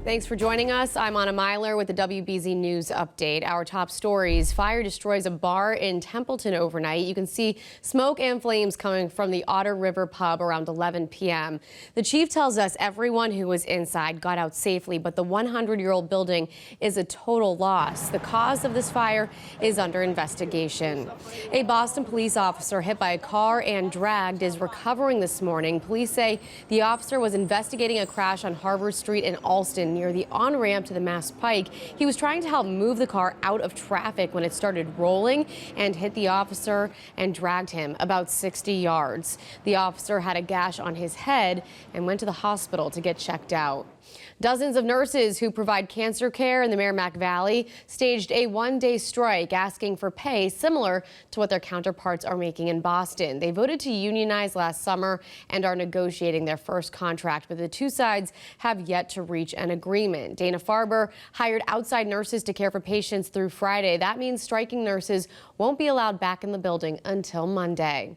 Thanks for joining us. I'm Anna Myler with the WBZ News Update. Our top stories: fire destroys a bar in Templeton overnight. You can see smoke and flames coming from the Otter River pub around 11 p.m. The chief tells us everyone who was inside got out safely, but the 100-year-old building is a total loss. The cause of this fire is under investigation. A Boston police officer hit by a car and dragged is recovering this morning. Police say the officer was investigating a crash on Harvard Street in Alston, near the on-ramp to the Mass Pike. He was trying to help move the car out of traffic when it started rolling and hit the officer and dragged him about 60 yards. The officer had a gash on his head and went to the hospital to get checked out. Dozens of nurses who provide cancer care in the Merrimack Valley staged a one-day strike asking for pay similar to what their counterparts are making in Boston. They voted to unionize last summer and are negotiating their first contract, but the two sides have yet to reach an agreement. Dana-Farber hired outside nurses to care for patients through Friday. That means striking nurses won't be allowed back in the building until Monday.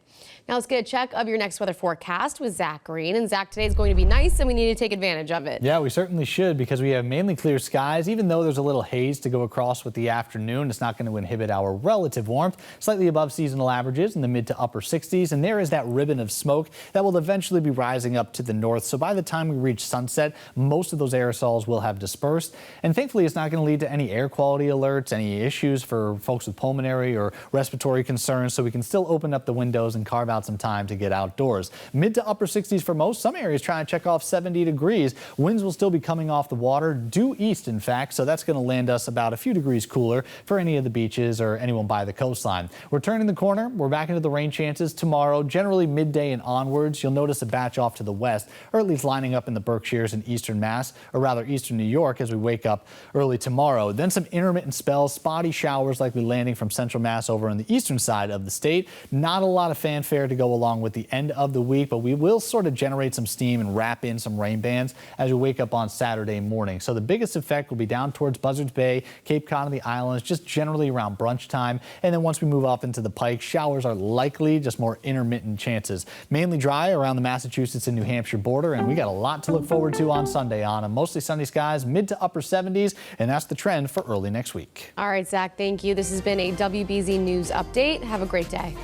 Now let's get a check of your next weather forecast with Zach Green. And Zach, today is going to be nice and we need to take advantage of it. Yeah, we certainly should, because we have mainly clear skies. Even though there's a little haze to go across with the afternoon, it's not going to inhibit our relative warmth. Slightly above seasonal averages in the mid to upper 60s. And there is that ribbon of smoke that will eventually be rising up to the north. So by the time we reach sunset, most of those aerosols will have dispersed. And thankfully, it's not going to lead to any air quality alerts, any issues for folks with pulmonary or respiratory concerns. So we can still open up the windows and carve out some time to get outdoors. Mid to upper 60s for most. Some areas trying to check off 70 degrees. Winds will still be coming off the water, due east in fact, so that's going to land us about a few degrees cooler for any of the beaches or anyone by the coastline. We're turning the corner. We're back into the rain chances tomorrow, generally midday and onwards. You'll notice a batch off to the west, or at least lining up in the Berkshires and eastern Mass, or rather eastern New York, as we wake up early tomorrow. Then some intermittent spells, spotty showers likely landing from central Mass over on the eastern side of the state. Not a lot of fanfare to go along with the end of the week, but we will sort of generate some steam and wrap in some rain bands as we wake up on Saturday morning. So the biggest effect will be down towards Buzzards Bay, Cape Cod and the islands, just generally around brunch time. And then once we move off into the Pike, showers are likely, just more intermittent chances. Mainly dry around the Massachusetts and New Hampshire border, and we got a lot to look forward to on Sunday. On mostly sunny skies, mid to upper 70s, and that's the trend for early next week. All right, Zach, thank you. This has been a WBZ News Update. Have a great day.